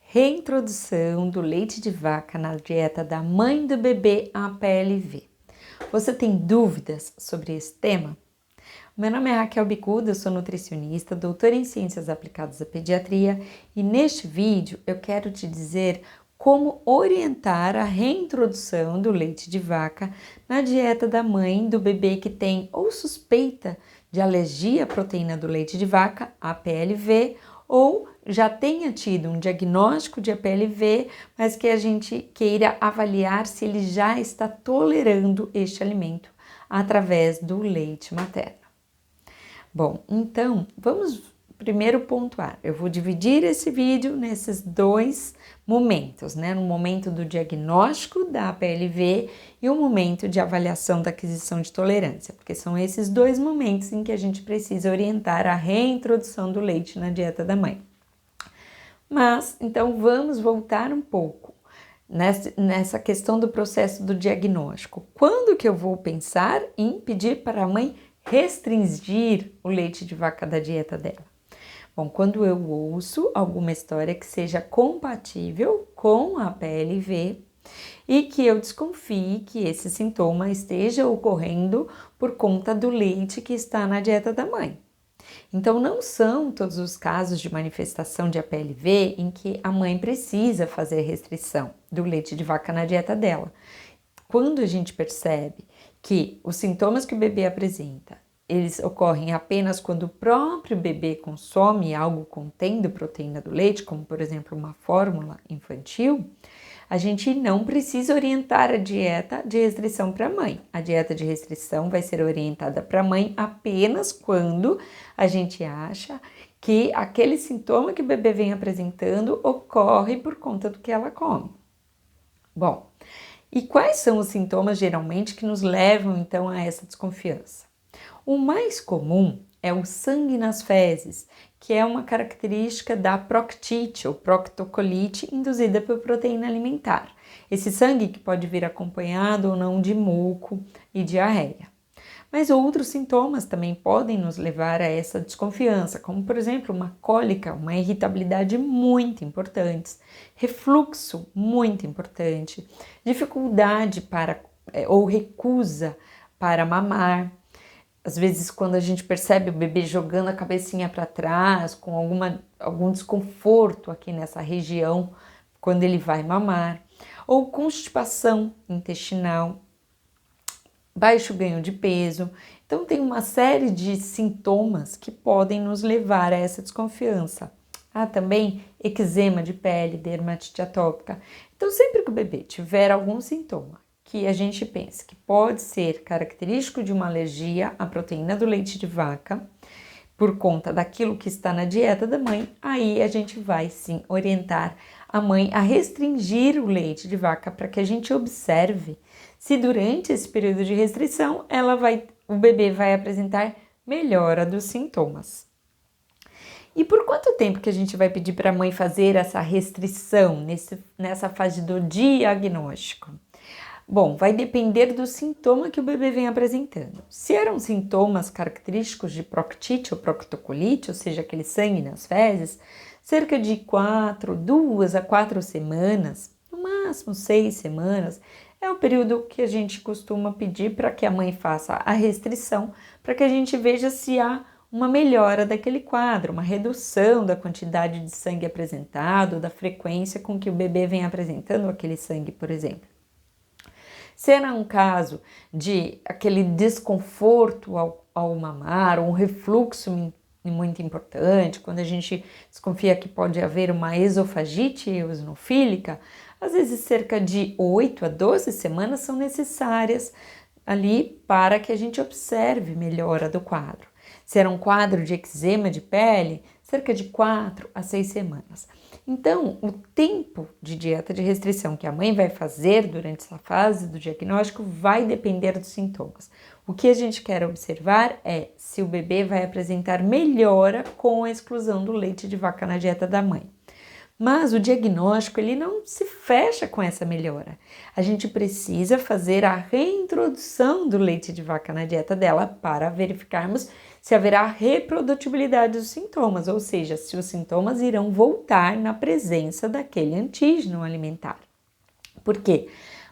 Reintrodução do leite de vaca na dieta da mãe do bebê APLV. Você tem dúvidas sobre esse tema? Meu nome é Raquel Bicuda, eu sou nutricionista, doutora em Ciências Aplicadas à Pediatria e neste vídeo eu quero te dizer como orientar a reintrodução do leite de vaca na dieta da mãe do bebê que tem ou suspeita de alergia à proteína do leite de vaca, APLV, ou já tenha tido um diagnóstico de APLV, mas que a gente queira avaliar se ele já está tolerando este alimento através do leite materno. Bom, então vamos primeiro pontuar. Eu vou dividir esse vídeo nesses dois momentos, né? No momento do diagnóstico da APLV e o momento de avaliação da aquisição de tolerância, porque são esses dois momentos em que a gente precisa orientar a reintrodução do leite na dieta da mãe. Mas, então, vamos voltar um pouco nessa questão do processo do diagnóstico. Quando que eu vou pensar em pedir para a mãe restringir o leite de vaca da dieta dela? Bom, quando eu ouço alguma história que seja compatível com a APLV e que eu desconfie que esse sintoma esteja ocorrendo por conta do leite que está na dieta da mãe. Então, não são todos os casos de manifestação de APLV em que a mãe precisa fazer restrição do leite de vaca na dieta dela. Quando a gente percebe que os sintomas que o bebê apresenta, eles ocorrem apenas quando o próprio bebê consome algo contendo proteína do leite, como por exemplo uma fórmula infantil, a gente não precisa orientar a dieta de restrição para a mãe. A dieta de restrição vai ser orientada para a mãe apenas quando a gente acha que aquele sintoma que o bebê vem apresentando ocorre por conta do que ela come. Bom, e quais são os sintomas geralmente que nos levam então a essa desconfiança? O mais comum é o sangue nas fezes, que é uma característica da proctite ou proctocolite induzida por proteína alimentar. Esse sangue que pode vir acompanhado ou não de muco e diarreia. Mas outros sintomas também podem nos levar a essa desconfiança, como por exemplo uma cólica, uma irritabilidade muito importantes, refluxo muito importante, dificuldade para ou recusa para mamar. Às vezes, quando a gente percebe o bebê jogando a cabecinha para trás, com algum desconforto aqui nessa região, quando ele vai mamar, ou constipação intestinal, baixo ganho de peso. Então, tem uma série de sintomas que podem nos levar a essa desconfiança. Há também eczema de pele, dermatite atópica. Então, sempre que o bebê tiver algum sintoma que a gente pensa que pode ser característico de uma alergia à proteína do leite de vaca, por conta daquilo que está na dieta da mãe, aí a gente vai sim orientar a mãe a restringir o leite de vaca para que a gente observe se durante esse período de restrição o bebê vai apresentar melhora dos sintomas. E por quanto tempo que a gente vai pedir para a mãe fazer essa restrição nessa fase do diagnóstico? Bom, vai depender do sintoma que o bebê vem apresentando. Se eram sintomas característicos de proctite ou proctocolite, ou seja, aquele sangue nas fezes, cerca de 2 a 4 semanas, no máximo 6 semanas, é o período que a gente costuma pedir para que a mãe faça a restrição, para que a gente veja se há uma melhora daquele quadro, uma redução da quantidade de sangue apresentado, da frequência com que o bebê vem apresentando aquele sangue, por exemplo. Se era um caso de aquele desconforto ao mamar, ou um refluxo muito importante, quando a gente desconfia que pode haver uma esofagite eosinofílica, às vezes cerca de 8 a 12 semanas são necessárias ali para que a gente observe melhora do quadro. Se era um quadro de eczema de pele, cerca de 4 a 6 semanas. Então, o tempo de dieta de restrição que a mãe vai fazer durante essa fase do diagnóstico vai depender dos sintomas. O que a gente quer observar é se o bebê vai apresentar melhora com a exclusão do leite de vaca na dieta da mãe. Mas o diagnóstico ele não se fecha com essa melhora. A gente precisa fazer a reintrodução do leite de vaca na dieta dela para verificarmos se haverá reprodutibilidade dos sintomas, ou seja, se os sintomas irão voltar na presença daquele antígeno alimentar. Por quê?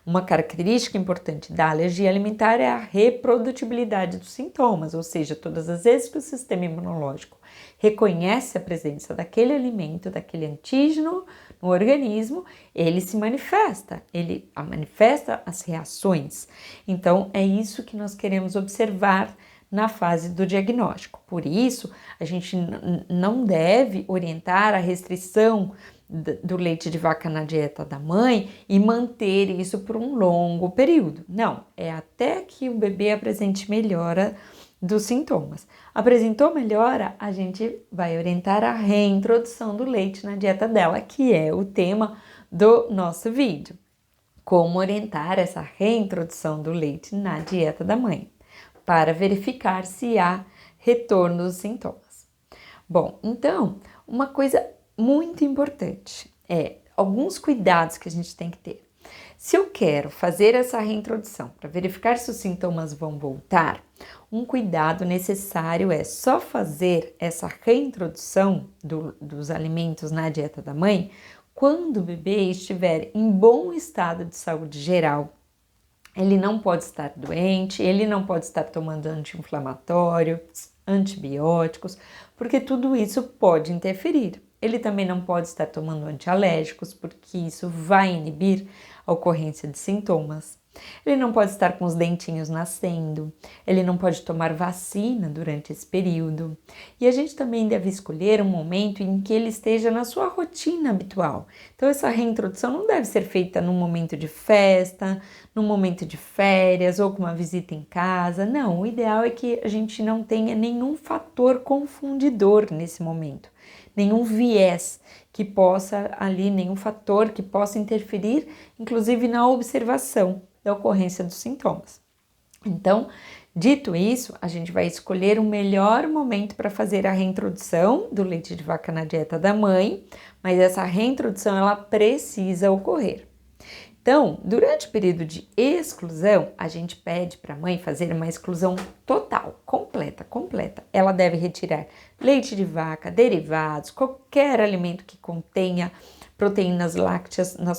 Uma característica importante da alergia alimentar é a reprodutibilidade dos sintomas, ou seja, todas as vezes que o sistema imunológico reconhece a presença daquele alimento, daquele antígeno no organismo, ele se manifesta, ele manifesta as reações. Então, é isso que nós queremos observar na fase do diagnóstico. Por isso, a gente não deve orientar a restrição do leite de vaca na dieta da mãe e manter isso por um longo período. Não, é até que o bebê apresente melhora dos sintomas. Apresentou melhora, a gente vai orientar a reintrodução do leite na dieta dela, que é o tema do nosso vídeo. Como orientar essa reintrodução do leite na dieta da mãe, para verificar se há retorno dos sintomas. Bom, então, uma coisa muito importante é alguns cuidados que a gente tem que ter. Se eu quero fazer essa reintrodução para verificar se os sintomas vão voltar, um cuidado necessário é só fazer essa reintrodução dos alimentos na dieta da mãe quando o bebê estiver em bom estado de saúde geral. Ele não pode estar doente, ele não pode estar tomando anti-inflamatórios, antibióticos, porque tudo isso pode interferir. Ele também não pode estar tomando antialérgicos, porque isso vai inibir a ocorrência de sintomas. Ele não pode estar com os dentinhos nascendo, ele não pode tomar vacina durante esse período. E a gente também deve escolher um momento em que ele esteja na sua rotina habitual. Então, essa reintrodução não deve ser feita num momento de festa, num momento de férias ou com uma visita em casa. Não, o ideal é que a gente não tenha nenhum fator confundidor nesse momento, nenhum viés que possa ali, nenhum fator que possa interferir, inclusive na observação da ocorrência dos sintomas. Então, dito isso, a gente vai escolher o melhor momento para fazer a reintrodução do leite de vaca na dieta da mãe, mas essa reintrodução ela precisa ocorrer. Então, durante o período de exclusão, a gente pede para a mãe fazer uma exclusão total, completa. Ela deve retirar leite de vaca, derivados, qualquer alimento que contenha proteínas lácteas na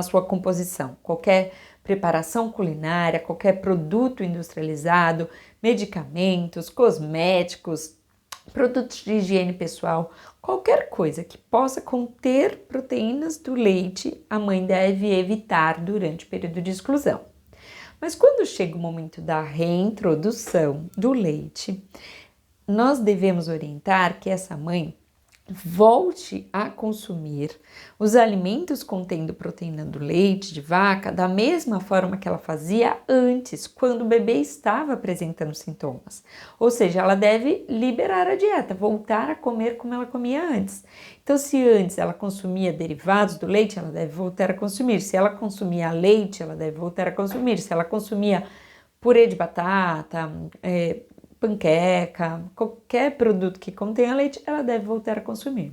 sua composição, qualquer preparação culinária, qualquer produto industrializado, medicamentos, cosméticos, produtos de higiene pessoal, qualquer coisa que possa conter proteínas do leite, a mãe deve evitar durante o período de exclusão. Mas quando chega o momento da reintrodução do leite, nós devemos orientar que essa mãe volte a consumir os alimentos contendo proteína do leite de vaca da mesma forma que ela fazia antes, quando o bebê estava apresentando sintomas. Ou seja, ela deve liberar a dieta, voltar a comer como ela comia antes. Então, se antes ela consumia derivados do leite, ela deve voltar a consumir. Se ela consumia leite, ela deve voltar a consumir. Se ela consumia purê de batata, panqueca, qualquer produto que contenha leite, ela deve voltar a consumir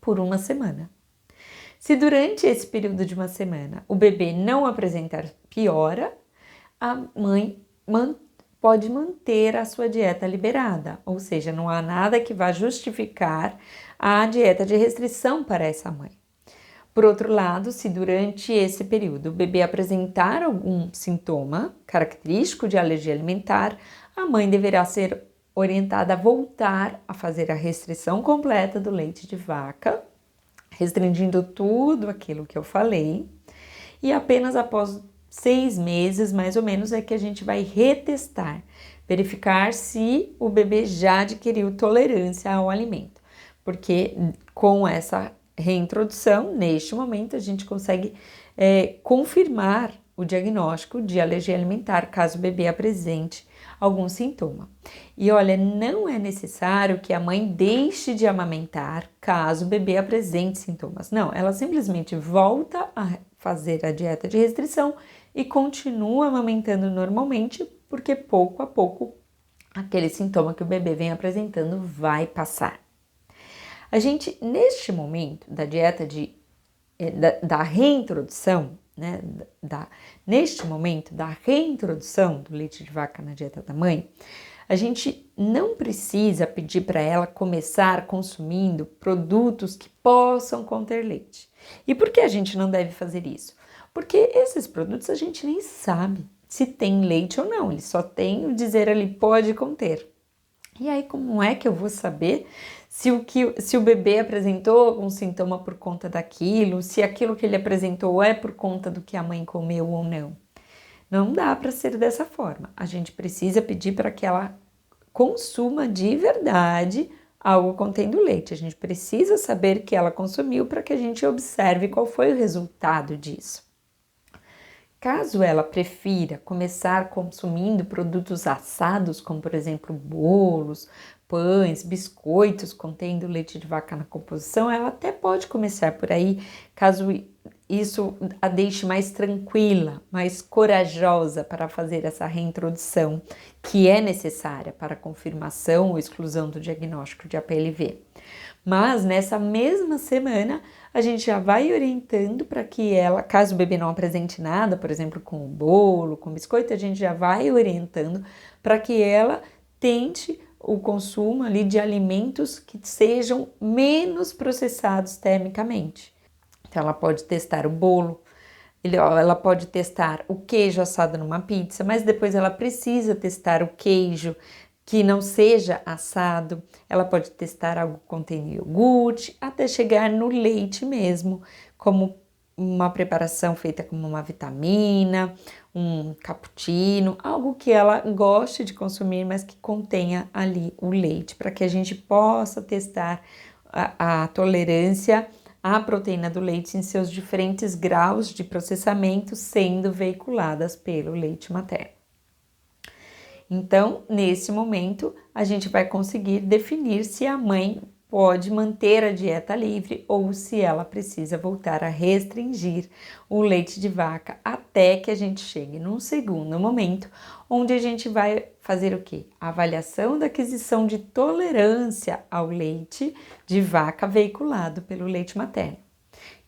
por uma semana. Se durante esse período de uma semana o bebê não apresentar piora, a mãe pode manter a sua dieta liberada, ou seja, não há nada que vá justificar a dieta de restrição para essa mãe. Por outro lado, se durante esse período o bebê apresentar algum sintoma característico de alergia alimentar, a mãe deverá ser orientada a voltar a fazer a restrição completa do leite de vaca, restringindo tudo aquilo que eu falei, e apenas após 6 meses, mais ou menos, é que a gente vai retestar, verificar se o bebê já adquiriu tolerância ao alimento, porque com essa reintrodução, neste momento, a gente consegue confirmar o diagnóstico de alergia alimentar, caso o bebê apresente algum sintoma. E olha, não é necessário que a mãe deixe de amamentar caso o bebê apresente sintomas. Não, ela simplesmente volta a fazer a dieta de restrição e continua amamentando normalmente, porque pouco a pouco aquele sintoma que o bebê vem apresentando vai passar. A gente, neste momento da dieta da reintrodução, né, neste momento da reintrodução do leite de vaca na dieta da mãe, A gente não precisa pedir para ela começar consumindo produtos que possam conter leite. E por que a gente não deve fazer isso? Porque esses produtos a gente nem sabe se tem leite ou não, ele só tem o dizer ali pode conter. E aí, como é que eu vou saber se o bebê apresentou algum sintoma por conta daquilo, se aquilo que ele apresentou é por conta do que a mãe comeu ou não? Não dá para ser dessa forma. A gente precisa pedir para que ela consuma de verdade algo contendo leite. A gente precisa saber que ela consumiu para que a gente observe qual foi o resultado disso. Caso ela prefira começar consumindo produtos assados, como por exemplo bolos, pães, biscoitos contendo leite de vaca na composição, ela até pode começar por aí, caso isso a deixe mais tranquila, mais corajosa para fazer essa reintrodução que é necessária para a confirmação ou exclusão do diagnóstico de APLV. Mas nessa mesma semana a gente já vai orientando para que ela, caso o bebê não apresente nada, por exemplo, com o bolo, com o biscoito, a gente já vai orientando para que ela tente o consumo ali de alimentos que sejam menos processados termicamente. Então ela pode testar o bolo, ela pode testar o queijo assado numa pizza, mas depois ela precisa testar o queijo que não seja assado, ela pode testar algo contendo iogurte, até chegar no leite mesmo, como uma preparação feita como uma vitamina, um cappuccino, algo que ela goste de consumir, mas que contenha ali o leite, para que a gente possa testar a tolerância à proteína do leite em seus diferentes graus de processamento, sendo veiculadas pelo leite materno. Então, nesse momento, a gente vai conseguir definir se a mãe pode manter a dieta livre ou se ela precisa voltar a restringir o leite de vaca até que a gente chegue num segundo momento, onde a gente vai fazer o quê? A avaliação da aquisição de tolerância ao leite de vaca veiculado pelo leite materno.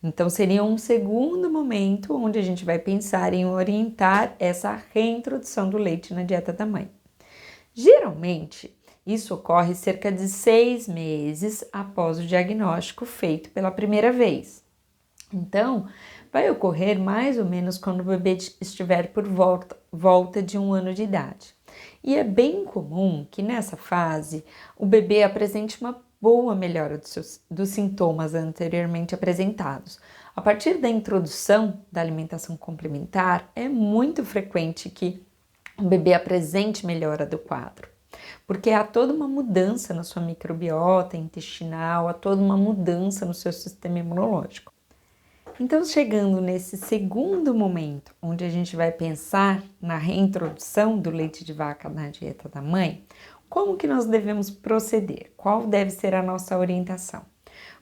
Então, seria um segundo momento onde a gente vai pensar em orientar essa reintrodução do leite na dieta da mãe. Geralmente, isso ocorre cerca de 6 meses após o diagnóstico feito pela primeira vez. Então, vai ocorrer mais ou menos quando o bebê estiver por volta de 1 ano de idade. E é bem comum que nessa fase o bebê apresente uma boa melhora dos sintomas anteriormente apresentados. A partir da introdução da alimentação complementar, é muito frequente que o bebê apresente melhora do quadro, porque há toda uma mudança na sua microbiota intestinal, há toda uma mudança no seu sistema imunológico. Então, chegando nesse segundo momento, onde a gente vai pensar na reintrodução do leite de vaca na dieta da mãe, como que nós devemos proceder? Qual deve ser a nossa orientação?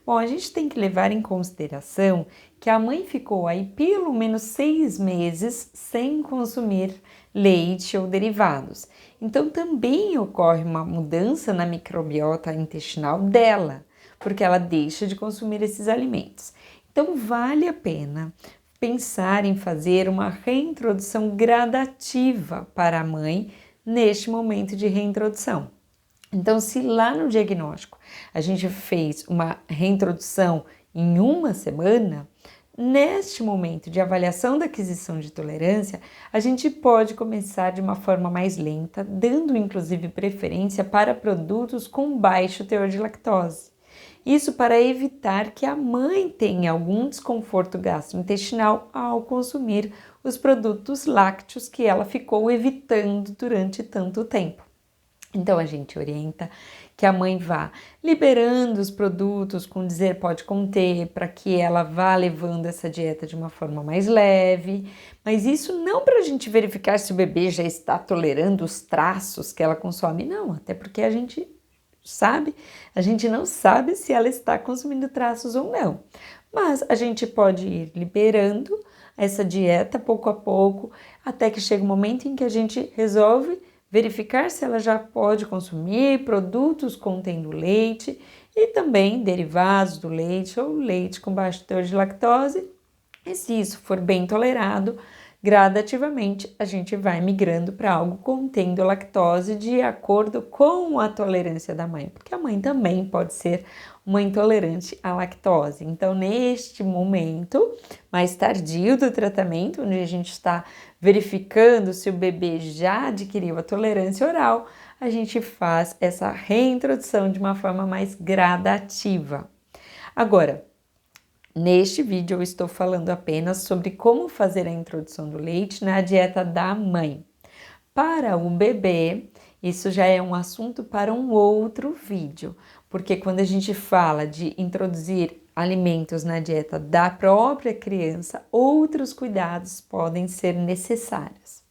Bom, a gente tem que levar em consideração que a mãe ficou aí pelo menos 6 meses sem consumir leite ou derivados. Então, também ocorre uma mudança na microbiota intestinal dela, porque ela deixa de consumir esses alimentos. Então, vale a pena pensar em fazer uma reintrodução gradativa para a mãe neste momento de reintrodução. Então, se lá no diagnóstico a gente fez uma reintrodução em 1 semana, neste momento de avaliação da aquisição de tolerância, a gente pode começar de uma forma mais lenta, dando inclusive preferência para produtos com baixo teor de lactose. Isso para evitar que a mãe tenha algum desconforto gastrointestinal ao consumir os produtos lácteos que ela ficou evitando durante tanto tempo. Então, a gente orienta que a mãe vá liberando os produtos com dizer pode conter, para que ela vá levando essa dieta de uma forma mais leve, mas isso não para a gente verificar se o bebê já está tolerando os traços que ela consome, não, até porque a gente não sabe se ela está consumindo traços ou não, mas a gente pode ir liberando essa dieta pouco a pouco, até que chega um momento em que a gente resolve verificar se ela já pode consumir produtos contendo leite e também derivados do leite ou leite com baixo teor de lactose. E se isso for bem tolerado, gradativamente a gente vai migrando para algo contendo lactose de acordo com a tolerância da mãe, porque a mãe também pode ser uma intolerante à lactose. Então, neste momento mais tardio do tratamento, onde a gente está verificando se o bebê já adquiriu a tolerância oral, a gente faz essa reintrodução de uma forma mais gradativa. Agora, neste vídeo eu estou falando apenas sobre como fazer a introdução do leite na dieta da mãe. Para o bebê, isso já é um assunto para um outro vídeo, porque quando a gente fala de introduzir alimentos na dieta da própria criança, outros cuidados podem ser necessários.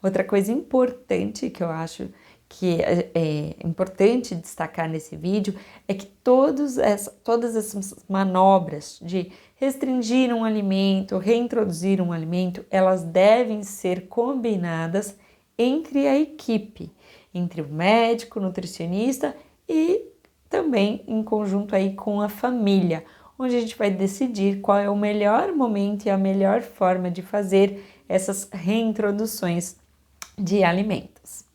Outra coisa importante que eu acho que é importante destacar nesse vídeo é que todas essas manobras de restringir um alimento, reintroduzir um alimento, elas devem ser combinadas entre a equipe, entre o médico, o nutricionista e também em conjunto aí com a família, onde a gente vai decidir qual é o melhor momento e a melhor forma de fazer essas reintroduções de alimentos.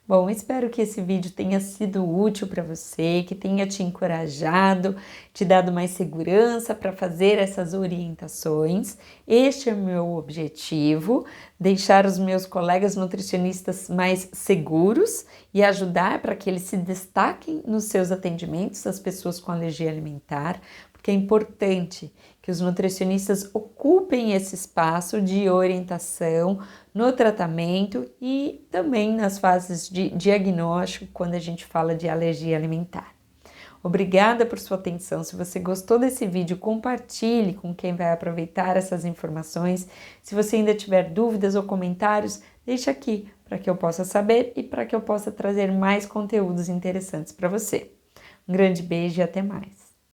Bom, espero que esse vídeo tenha sido útil para você, que tenha te encorajado, te dado mais segurança para fazer essas orientações. Este é o meu objetivo, deixar os meus colegas nutricionistas mais seguros e ajudar para que eles se destaquem nos seus atendimentos às pessoas com alergia alimentar, porque é importante que os nutricionistas ocupem esse espaço de orientação no tratamento e também nas fases de diagnóstico quando a gente fala de alergia alimentar. Obrigada por sua atenção. Se você gostou desse vídeo, compartilhe com quem vai aproveitar essas informações. Se você ainda tiver dúvidas ou comentários, deixe aqui para que eu possa saber e para que eu possa trazer mais conteúdos interessantes para você. Um grande beijo e até mais.